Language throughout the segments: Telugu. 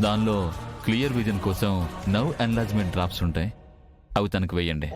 దానిలో క్లియర్ విజన్ కోసం నర్వ్ ఎన్లార్జ్మెంట్ డ్రాప్స్ ఉంటాయి, అవి తనకు వేయండి.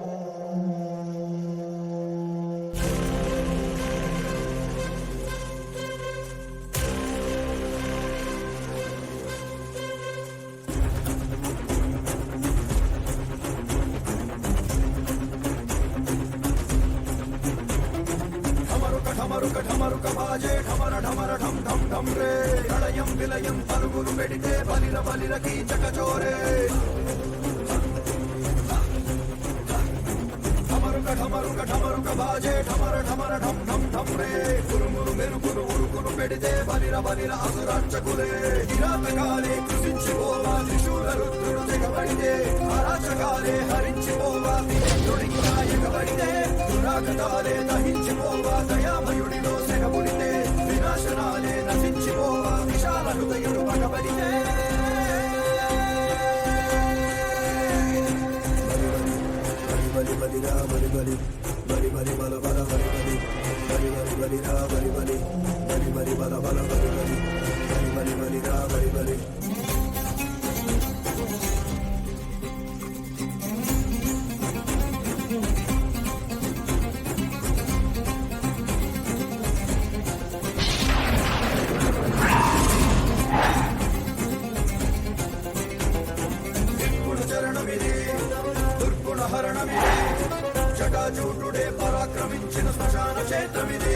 జటాజూటుడే పరాక్రమించిన శ్మశాన క్షేత్రమిది,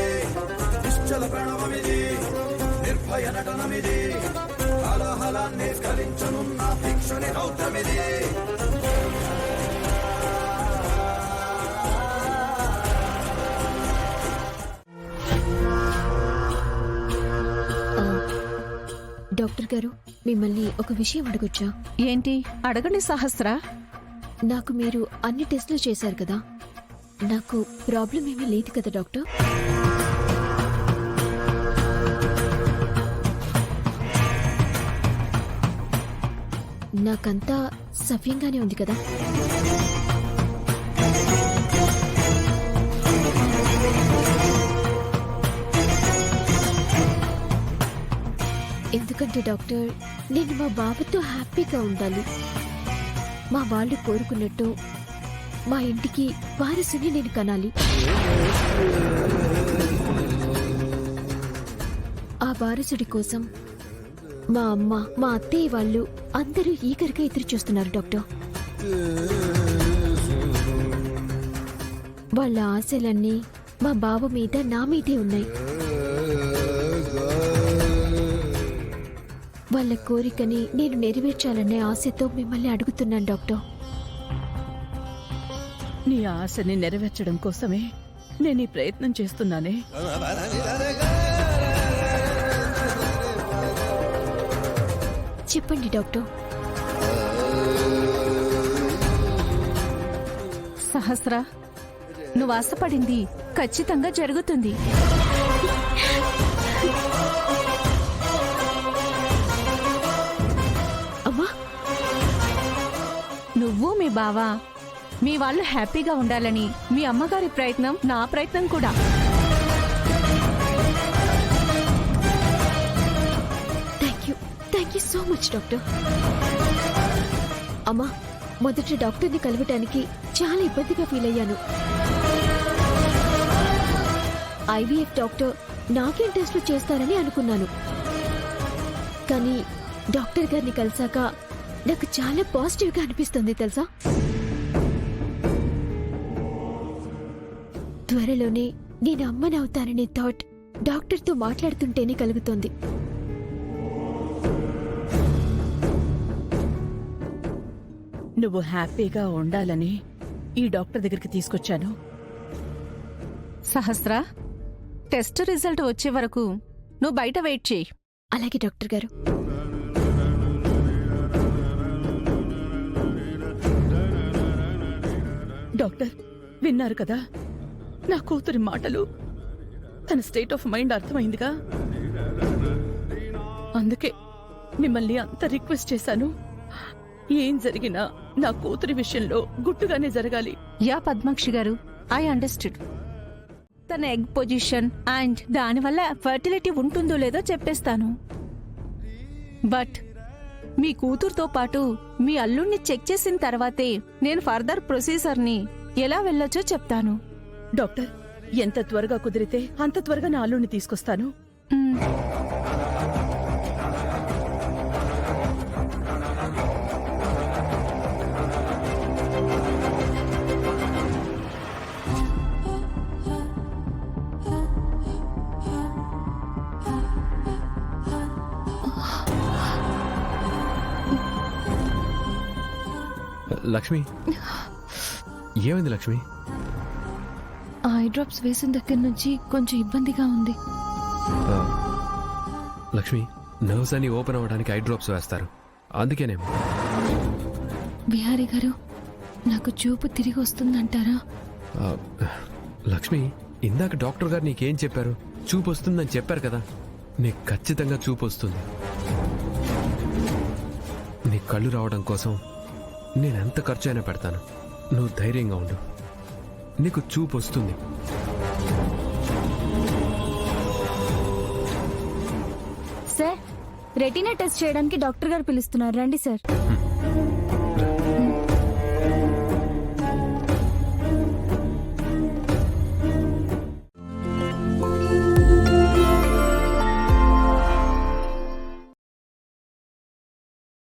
నిశ్చల ప్రణవమిది, నిర్భయ నటనమిది, హలాహలాన్ని స్కలించనున్న భిక్షుని రౌద్రమిది. డాక్టర్ గారు, మిమ్మల్ని ఒక విషయం అడగొచ్చా? ఏంటి? అడగండి సహస్ర. నాకు మీరు అన్ని టెస్టులు చేశారు కదా, నాకు ప్రాబ్లం ఏమీ లేదు కదా డాక్టర్? నాకంతా సవ్యంగానే ఉంది కదా? ఎందుకంటే డాక్టర్, నేను మా బాబుతో హ్యాపీగా ఉండాలి. మా వాళ్ళు కోరుకున్నట్టు మా ఇంటికి వారసుని నేను కనాలి. ఆ వారసుడి కోసం మా అమ్మ, మా అత్తయ్య వాళ్ళు అందరూ ఈగర్గా ఎదురు చూస్తున్నారు డాక్టర్. వాళ్ళ ఆశలన్నీ మా బావ మీద, నా మీదే ఉన్నాయి. వాళ్ళ కోరికని నేను నెరవేర్చాలనే ఆశతో మిమ్మల్ని అడుగుతున్నాను డాక్టర్. నీ ఆశని నెరవేర్చడం కోసమే నేను ఈ ప్రయత్నం చేస్తున్నానే. చెప్పండి డాక్టర్. సహస్ర, నువ్వు ఆశపడింది ఖచ్చితంగా జరుగుతుంది. అమ్మా, నువ్వు మీ బావ, మీ వాళ్ళు హ్యాపీగా ఉండాలని మీ అమ్మగారి ప్రయత్నం నా ప్రయత్నం కూడా. Thank you so much doctor. అమ్మా, మొదట డాక్టర్ని కలవటానికి చాలా ఇబ్బందిగా ఫీల్ అయ్యాను. ఐవీఎఫ్ డాక్టర్ నాకేం టెస్టులు చేస్తారని అనుకున్నాను. కానీ డాక్టర్ గారిని కలిసాక నాకు చాలా పాజిటివ్గా అనిపిస్తుంది తెలుసా. త్వరలోనే నేను అమ్మనవుతాననే థాట్ డాక్టర్తో మాట్లాడుతుంటేనే కలుగుతోంది. నువ్వు హ్యాపీగా ఉండాలని ఈ డాక్టర్ దగ్గరికి తీసుకొచ్చాను. సహస్ర, టెస్ట్ రిజల్ట్ వచ్చే వరకు నువ్వు బయట వెయిట్ చేయి. అలాగే డాక్టర్ గారు. డాక్టర్, విన్నారు కదా నా కూతురి మాటలు. తన స్టేట్ ఆఫ్ మైండ్ అర్థమైందిగా. అందుకే మిమ్మల్ని అంత రిక్వెస్ట్ చేశాను. ఏం జరిగినా నా కూతురి విషయంలో గుట్టుగానే జరగాలి. యా పద్మాక్షి గారు, ఐ అండర్స్టూడ్. తన ఎగ్ పొజిషన్ అండ్ దానివల్ల ఫర్టిలిటీ ఉంటుందో లేదో చెప్పేస్తాను. బట్ మీ కూతురుతో పాటు మీ అల్లుణ్ణి చెక్ చేసిన తర్వాతే నేను ఫర్దర్ ప్రొసీజర్ని ఎలా వెళ్ళొచ్చో చెప్తాను. డాక్టర్, ఎంత త్వరగా కుదిరితే అంత త్వరగా నా అల్లుణ్ణి తీసుకొస్తాను. లక్ష్మి, ఏమైంది లక్ష్మి? ఆ ఐ డ్రాప్స్ వేసిన దగ్గర నుంచి కొంచెం ఇబ్బందిగా ఉంది. లక్ష్మి, నర్వ్స్ అన్ని ఓపెన్ అవ్వడానికి ఐ డ్రాప్స్ వేస్తారు, అందుకేనేమో. బిహారీ గారు, నాకు చూపు తిరిగి వస్తుందంటారా? ఆ, లక్ష్మి, ఇందాక డాక్టర్ గారు నీకేం చెప్పారు? చూపు వస్తుందని చెప్పారు కదా. నీకు ఖచ్చితంగా చూపు వస్తుంది. నీ కళ్ళు రావడం కోసం నేనెంత ఖర్చు అయినా పెడతాను. నువ్వు ధైర్యంగా ఉండు, నీకు చూపు వస్తుంది. సార్, రెటీనా టెస్ట్ చేయడానికి డాక్టర్ గారు పిలుస్తున్నారు, రండి సార్.